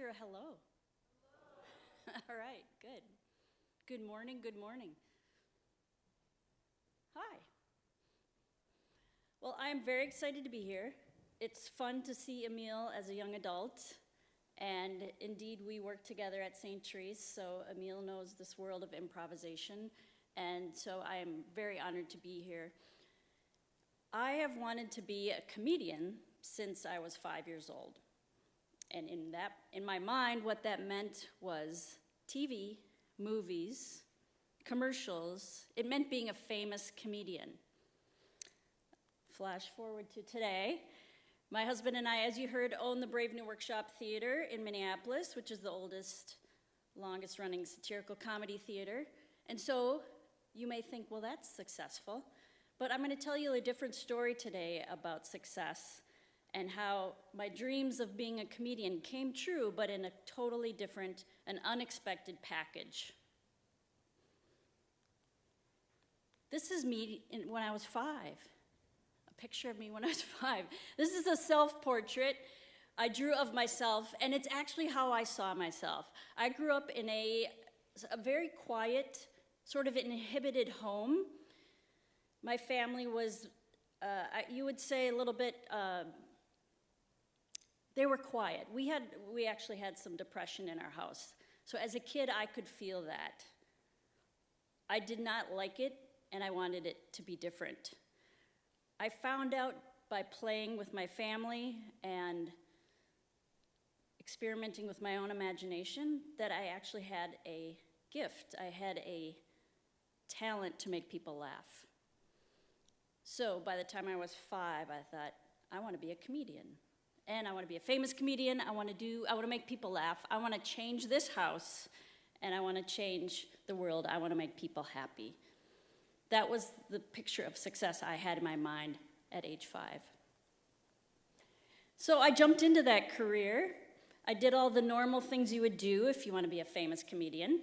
a hello? All right, good. Good morning, good morning. Hi. Well, I'm very excited to be here. It's fun to see Emil as a young adult, and indeed we work together at St. Therese, so Emil knows this world of improvisation, and so I am very honored to be here. I have wanted to be a comedian since I was 5 years old. And in my mind, what that meant was TV, movies, commercials. It meant being a famous comedian. Flash forward to today. My husband and I, as you heard, own the Brave New Workshop Theater in Minneapolis, which is the oldest, longest running satirical comedy theater. And so you may think, well, that's successful. But I'm going to tell you a different story today about success and how my dreams of being a comedian came true, but in a totally different and unexpected package. This is me when I was 5. A picture of me when I was 5. This is a self-portrait I drew of myself, and it's actually how I saw myself. I grew up in a very quiet, sort of inhibited home. My family was, you would say, a little bit, they were quiet. We actually had some depression in our house. So as a kid, I could feel that. I did not like it, and I wanted it to be different. I found out by playing with my family and experimenting with my own imagination that I actually had a gift. I had a talent to make people laugh. So by the time I was 5, I thought, I want to be a comedian. And I want to be a famous comedian. I want to make people laugh. I want to change this house, and I want to change the world. I want to make people happy. That was the picture of success I had in my mind at age 5. So I jumped into that career. I did all the normal things you would do if you want to be a famous comedian.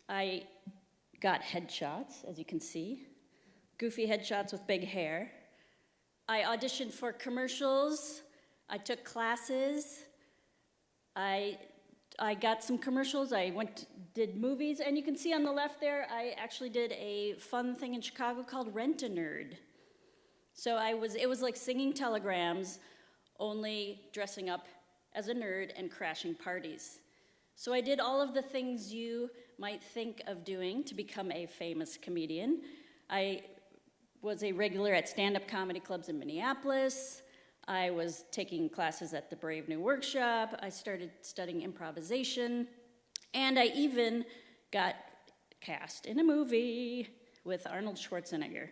I got headshots, as you can see, goofy headshots with big hair. I auditioned for commercials. I took classes. I got some commercials. I did movies, and you can see on the left there, I actually did a fun thing in Chicago called Rent a Nerd. So it was like singing telegrams, only dressing up as a nerd and crashing parties. So I did all of the things you might think of doing to become a famous comedian. I was a regular at stand-up comedy clubs in Minneapolis. I was taking classes at the Brave New Workshop. I started studying improvisation. And I even got cast in a movie with Arnold Schwarzenegger.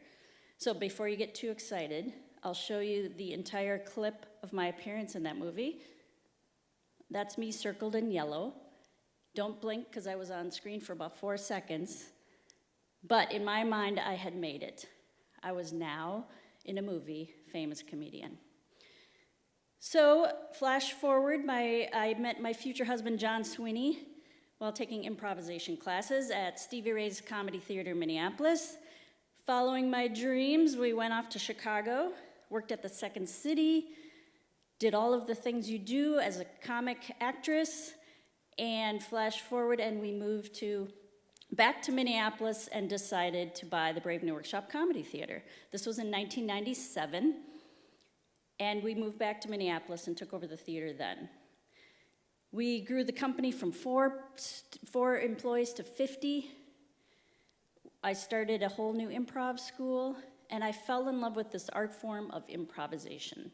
So before you get too excited, I'll show you the entire clip of my appearance in that movie. That's me circled in yellow. Don't blink, because I was on screen for about 4 seconds. But in my mind, I had made it. I was now, in a movie, famous comedian. So, flash forward, I met my future husband, John Sweeney, while taking improvisation classes at Stevie Ray's Comedy Theater in Minneapolis. Following my dreams, we went off to Chicago, worked at the Second City, did all of the things you do as a comic actress, and flash forward, and we moved back to Minneapolis and decided to buy the Brave New Workshop Comedy Theater. This was in 1997. And we moved back to Minneapolis and took over the theater then. We grew the company from four employees to 50. I started a whole new improv school, and I fell in love with this art form of improvisation.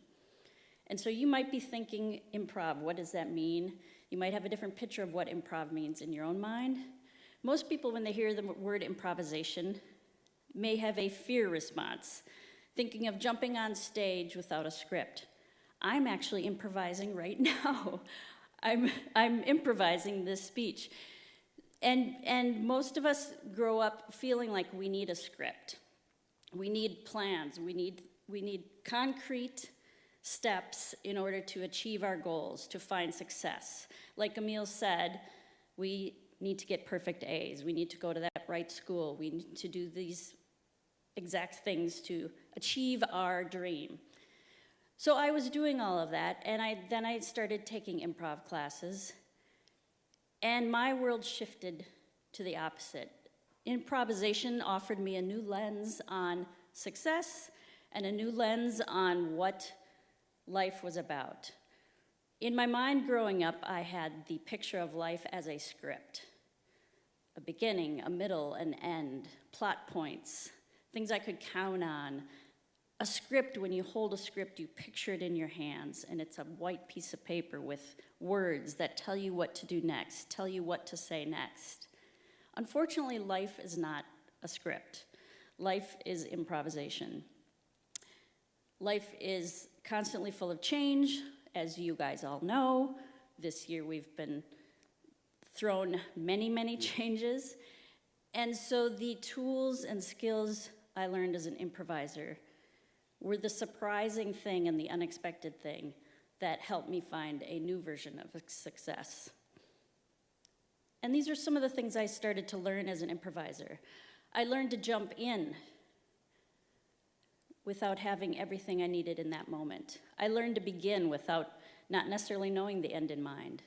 And so you might be thinking, improv, what does that mean? You might have a different picture of what improv means in your own mind. Most people, when they hear the word improvisation, may have a fear response, thinking of jumping on stage without a script. I'm actually improvising right now. I'm improvising this speech. And most of us grow up feeling like we need a script. We need plans. We need concrete steps in order to achieve our goals, to find success. Like Emil said, we need to get perfect A's. We need to go to that right school. We need to do these exact things to achieve our dream. So I was doing all of that, and then I started taking improv classes, And my world shifted to the opposite. Improvisation offered me a new lens on success and a new lens on what life was about. In my mind growing up, I had the picture of life as a script. A beginning, a middle, an end, plot points, things I could count on. A script, when you hold a script, you picture it in your hands, and it's a white piece of paper with words that tell you what to do next, tell you what to say next. Unfortunately, life is not a script. Life is improvisation. Life is constantly full of change, as you guys all know. This year we've been thrown many, many changes. And so the tools and skills I learned as an improviser were the surprising thing and the unexpected thing that helped me find a new version of success. And these are some of the things I started to learn as an improviser. I learned to jump in without having everything I needed in that moment. I learned to begin without not necessarily knowing the end in mind.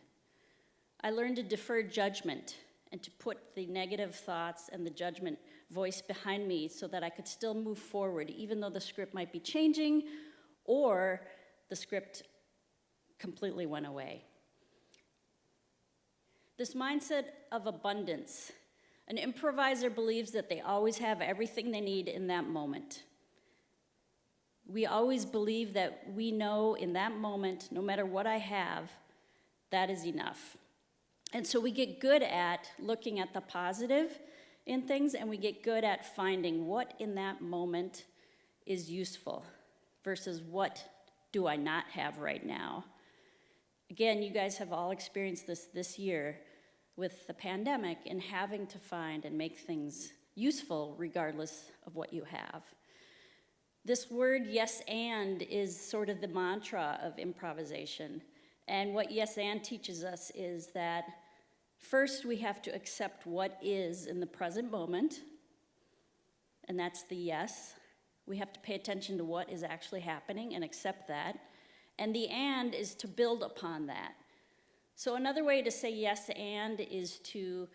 I learned to defer judgment and to put the negative thoughts and the judgment voice behind me so that I could still move forward, even though the script might be changing or the script completely went away. This mindset of abundance. An improviser believes that they always have everything they need in that moment. We always believe that we know in that moment, no matter what I have, that is enough. And so we get good at looking at the positive in things, and we get good at finding what in that moment is useful versus what do I not have right now. Again, you guys have all experienced this year with the pandemic and having to find and make things useful regardless of what you have. This word, yes and, is sort of the mantra of improvisation. And what yes and teaches us is that first we have to accept what is in the present moment, and that's the yes. We have to pay attention to what is actually happening and accept that. And the and is to build upon that. So another way to say yes and is to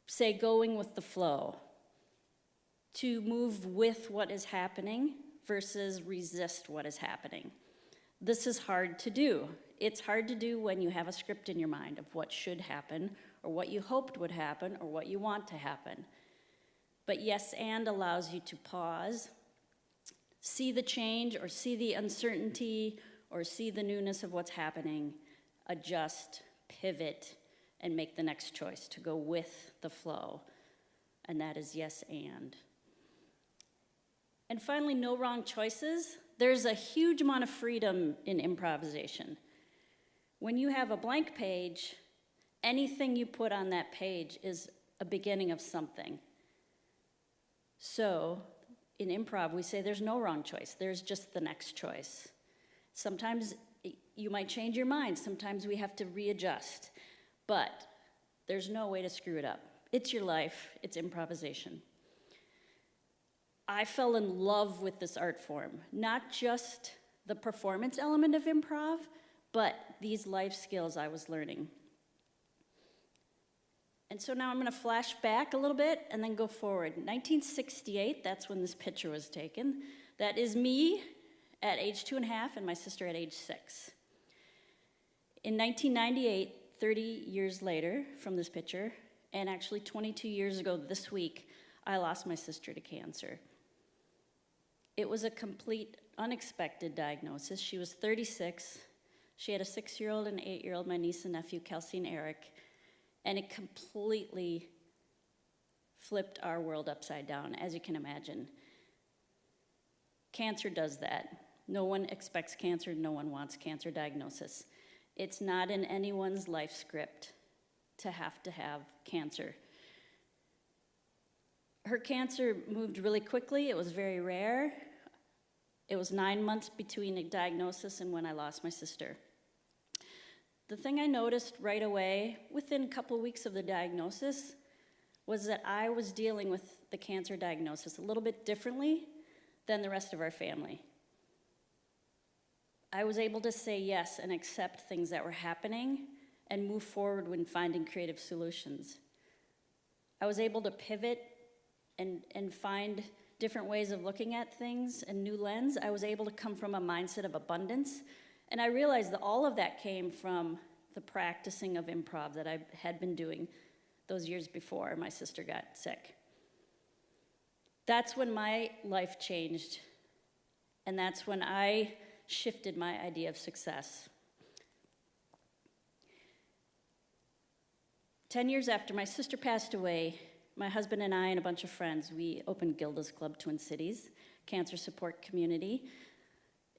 say going with the flow, to move with what is happening versus resist what is happening. This is hard to do. It's hard to do when you have a script in your mind of what should happen or what you hoped would happen or what you want to happen. But yes and allows you to pause, see the change or see the uncertainty or see the newness of what's happening, adjust, pivot, and make the next choice to go with the flow. And that is yes and. And finally, no wrong choices. There's a huge amount of freedom in improvisation. When you have a blank page, anything you put on that page is a beginning of something. So in improv, we say there's no wrong choice. There's just the next choice. Sometimes you might change your mind. Sometimes we have to readjust. But there's no way to screw it up. It's your life. It's improvisation. I fell in love with this art form, not just the performance element of improv, but these life skills I was learning. And so now I'm going to flash back a little bit and then go forward. 1968, that's when this picture was taken. That is me at age 2.5 and my sister at age 6. In 1998, 30 years later from this picture, and actually 22 years ago this week, I lost my sister to cancer. It was a complete unexpected diagnosis. She was 36. She had a 6-year-old and 8-year-old, my niece and nephew, Kelsey and Eric, and it completely flipped our world upside down, as you can imagine. Cancer does that. No one expects cancer, no one wants cancer diagnosis. It's not in anyone's life script to have cancer. Her cancer moved really quickly. It was very rare. It was 9 months between a diagnosis and when I lost my sister. The thing I noticed right away, within a couple weeks of the diagnosis, was that I was dealing with the cancer diagnosis a little bit differently than the rest of our family. I was able to say yes and accept things that were happening and move forward when finding creative solutions. I was able to pivot and find different ways of looking at things, a new lens. I was able to come from a mindset of abundance, and I realized that all of that came from the practicing of improv that I had been doing those years before my sister got sick. That's when my life changed, and that's when I shifted my idea of success. 10 years after my sister passed away, my husband and I and a bunch of friends, we opened Gilda's Club Twin Cities, cancer support community.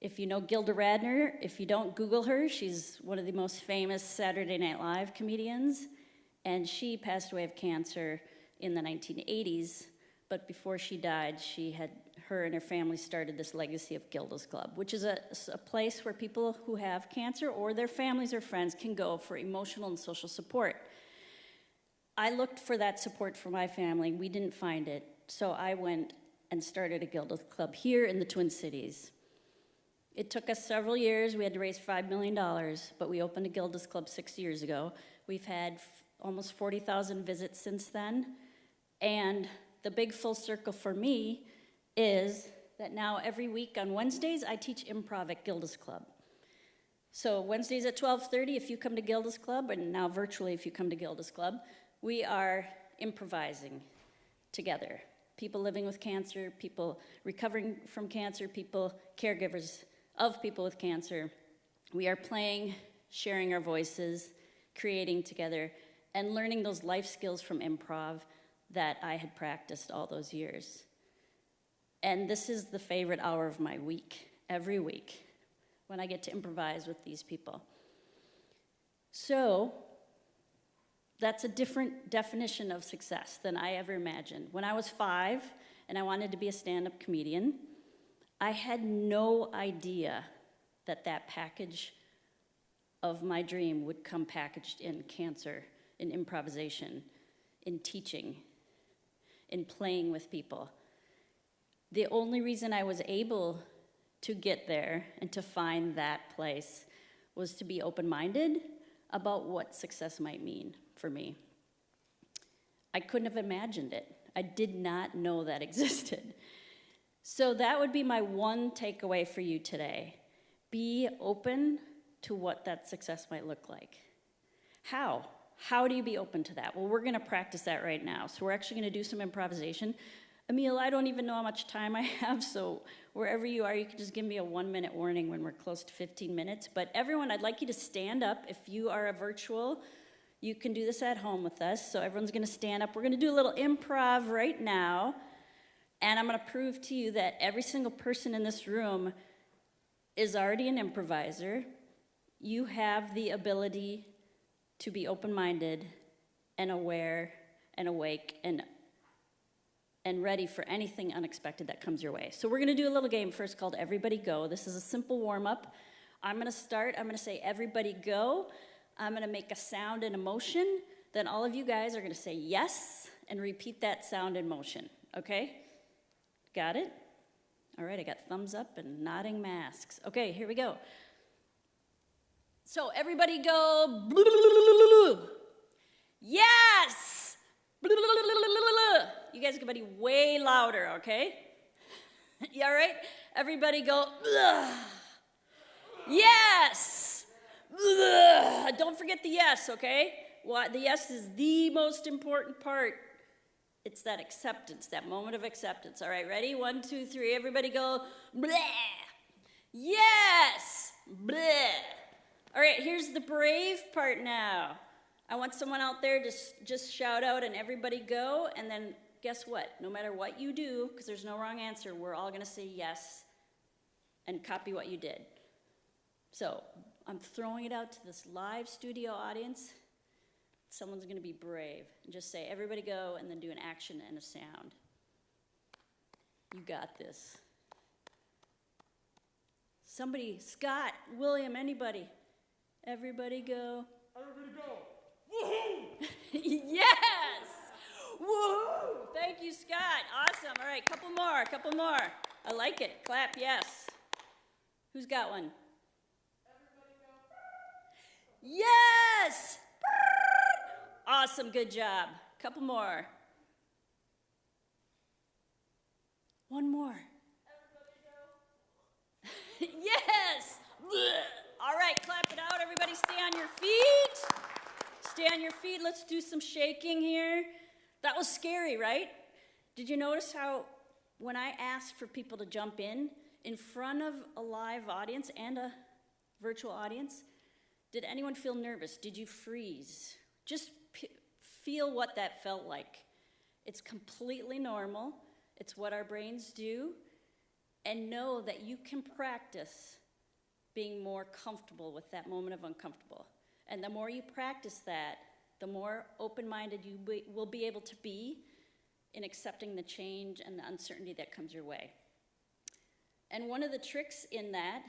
If you know Gilda Radner, if you don't, Google her. She's one of the most famous Saturday Night Live comedians, and she passed away of cancer in the 1980s, but before she died, her and her family started this legacy of Gilda's Club, which is a place where people who have cancer or their families or friends can go for emotional and social support. I looked for that support for my family. We didn't find it, so I went and started a Gilda's Club here in the Twin Cities. It took us several years. We had to raise $5 million, but we opened a Gilda's Club 6 years ago. We've had almost 40,000 visits since then, and the big full circle for me is that now every week on Wednesdays, I teach improv at Gilda's Club. So Wednesdays at 12:30, if you come to Gilda's Club, and now virtually if you come to Gilda's Club, we are improvising together. People living with cancer, people recovering from cancer, people, caregivers of people with cancer. We are playing, sharing our voices, creating together, and learning those life skills from improv that I had practiced all those years. And this is the favorite hour of my week, every week, when I get to improvise with these people. So, that's a different definition of success than I ever imagined. When I was 5 and I wanted to be a stand-up comedian, I had no idea that that package of my dream would come packaged in cancer, in improvisation, in teaching, in playing with people. The only reason I was able to get there and to find that place was to be open-minded about what success might mean for me. I couldn't have imagined it. I did not know that existed. So that would be my one takeaway for you today. Be open to what that success might look like. How? How do you be open to that? Well, we're gonna practice that right now. So we're actually gonna do some improvisation. Emil, I don't even know how much time I have, so wherever you are, you can just give me a 1-minute warning when we're close to 15 minutes. But everyone, I'd like you to stand up. If you are a virtual, you can do this at home with us. So everyone's gonna stand up. We're gonna do a little improv right now. And I'm gonna prove to you that every single person in this room is already an improviser. You have the ability to be open-minded and aware and awake and ready for anything unexpected that comes your way. So we're gonna do a little game first called Everybody Go. This is a simple warm-up. I'm gonna start, I'm gonna say everybody go. I'm gonna make a sound and a motion. Then all of you guys are gonna say yes and repeat that sound and motion, okay? Got it? All right, I got thumbs up and nodding masks. Okay, here we go. So everybody go. Yes! You guys can be way louder, okay? You all right? Everybody go. Yes! Don't forget the yes, okay? The yes is the most important part. It's that acceptance, that moment of acceptance. All right, ready? 1, 2, 3. Everybody go. Bleh. Yes! Bleh. All right, here's the brave part now. I want someone out there to just shout out and everybody go, and then guess what? No matter what you do, because there's no wrong answer, we're all gonna say yes and copy what you did. So I'm throwing it out to this live studio audience. Someone's gonna be brave and just say everybody go and then do an action and a sound. You got this. Somebody, Scott, William, anybody. Everybody go. Everybody go. Woohoo! Yes! Woohoo! Thank you, Scott. Awesome. All right, couple more. I like it. Clap, yes. Who's got one? Yes! Awesome, good job. Couple more. One more. Yes! All right, clap it out. Everybody stay on your feet. Stay on your feet. Let's do some shaking here. That was scary, right? Did you notice how when I asked for people to jump in front of a live audience and a virtual audience, did anyone feel nervous? Did you freeze? Just feel what that felt like. It's completely normal. It's what our brains do. And know that you can practice being more comfortable with that moment of uncomfortable. And the more you practice that, the more open-minded you will be able to be in accepting the change and the uncertainty that comes your way. And one of the tricks in that,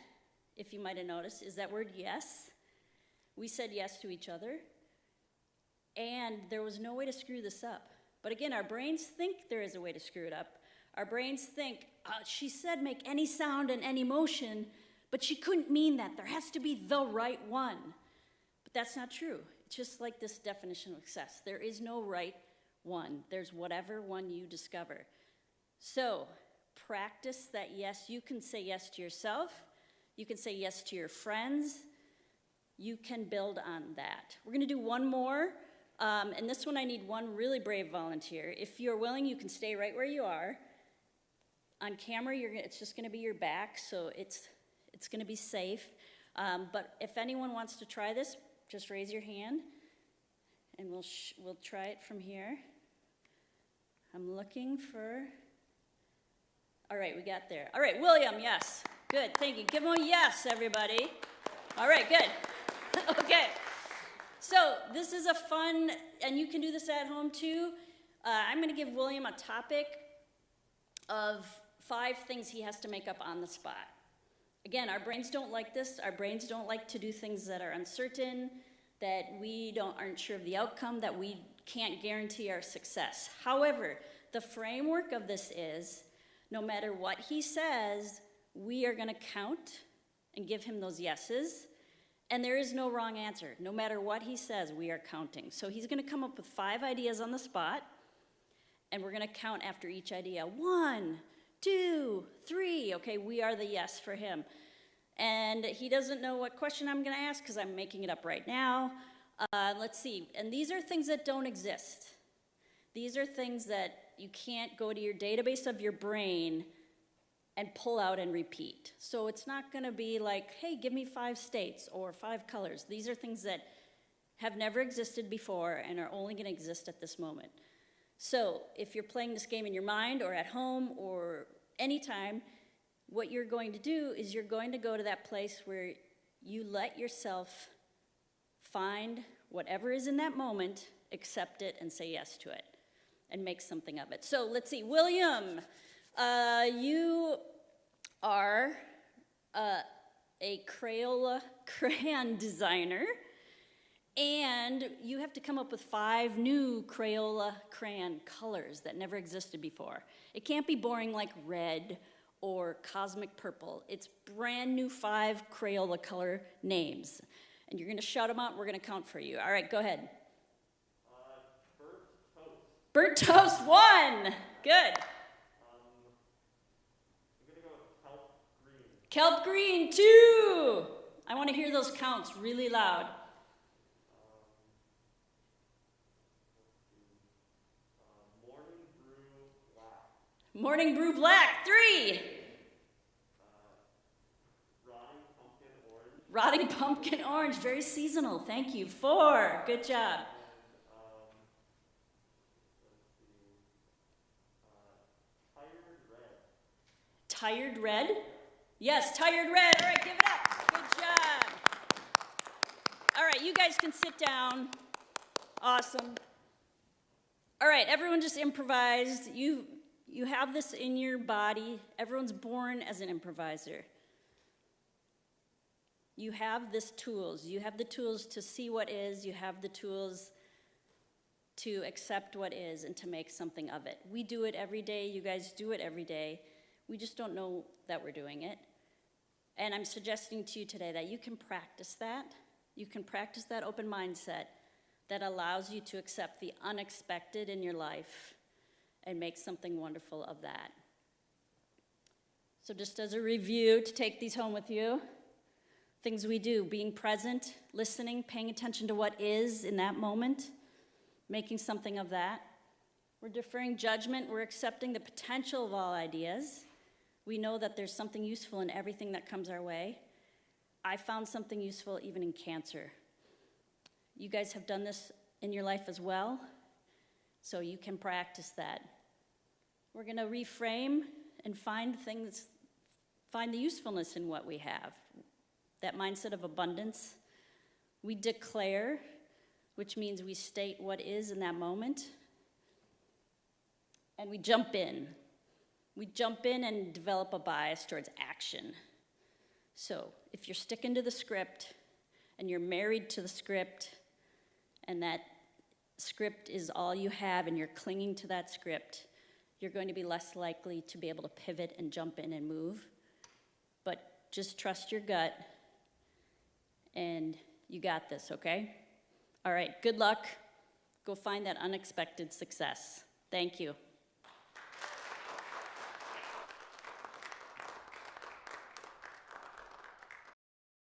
if you might have noticed, is that word yes. We said yes to each other, and there was no way to screw this up. But again, our brains think there is a way to screw it up. Our brains think, she said make any sound and any motion, but she couldn't mean that. There has to be the right one. But that's not true. It's just like this definition of success. There is no right one. There's whatever one you discover. So practice that yes. You can say yes to yourself. You can say yes to your friends. You can build on that. We're going to do one more. And this one I need one really brave volunteer. If you're willing, you can stay right where you are. On camera, it's just going to be your back, so it's going to be safe. But if anyone wants to try this, just raise your hand, and we'll try it from here. I'm looking for... All right, we got there. All right, William, yes. Good, thank you. Give him a yes, everybody. All right, good. Okay. So this is a fun, and you can do this at home too. I'm going to give William a topic of 5 things he has to make up on the spot. Again, our brains don't like this. Our brains don't like to do things that are uncertain, that we aren't sure of the outcome, that we can't guarantee our success. However, the framework of this is, no matter what he says, we are going to count and give him those yeses. And there is no wrong answer. No matter what he says, we are counting. So he's going to come up with 5 ideas on the spot, and we're going to count after each idea. 1, 2, 3. Okay, we are the yes for him. And he doesn't know what question I'm going to ask because I'm making it up right now. Let's see. And these are things that don't exist. These are things that you can't go to your database of your brain and pull out and repeat. So it's not going to be like, hey, give me 5 states or 5 colors. These are things that have never existed before and are only going to exist at this moment. So if you're playing this game in your mind or at home or anytime, what you're going to do is you're going to go to that place where you let yourself find whatever is in that moment, accept it, and say yes to it, and make something of it. So let's see, William, you are a Crayola crayon designer, and you have to come up with 5 new Crayola crayon colors that never existed before. It can't be boring like red or cosmic purple. It's brand new 5 Crayola color names. And you're gonna shout them out, we're gonna count for you. All right, go ahead. Burnt toast. Burnt toast, 1. Good. I'm gonna go with kelp green. Kelp green, 2. I wanna hear those counts really loud. Morning brew black. Morning brew black, 3. Rotting pumpkin orange. Rotting pumpkin orange, very seasonal, thank you. 4, good job. And Tired red? Yes, tired red. All right, give it up. Good job. All right, you guys can sit down. Awesome. All right, everyone just improvised. You have this in your body. Everyone's born as an improviser. You have these tools. You have the tools to see what is. You have the tools to accept what is and to make something of it. We do it every day. You guys do it every day. We just don't know that we're doing it. And I'm suggesting to you today that you can practice that. You can practice that open mindset that allows you to accept the unexpected in your life and make something wonderful of that. So just as a review, to take these home with you, things we do: being present, listening, paying attention to what is in that moment, making something of that. We're deferring judgment. We're accepting the potential of all ideas. We know that there's something useful in everything that comes our way. I found something useful even in cancer. You guys have done this in your life as well, so you can practice that. We're going to reframe and find the usefulness in what we have. That mindset of abundance. We declare, which means we state what is in that moment. And we jump in. We jump in and develop a bias towards action. So if you're sticking to the script and you're married to the script and that script is all you have and you're clinging to that script, you're going to be less likely to be able to pivot and jump in and move. But just trust your gut and you got this, okay? All right, good luck. Go find that unexpected success. Thank you.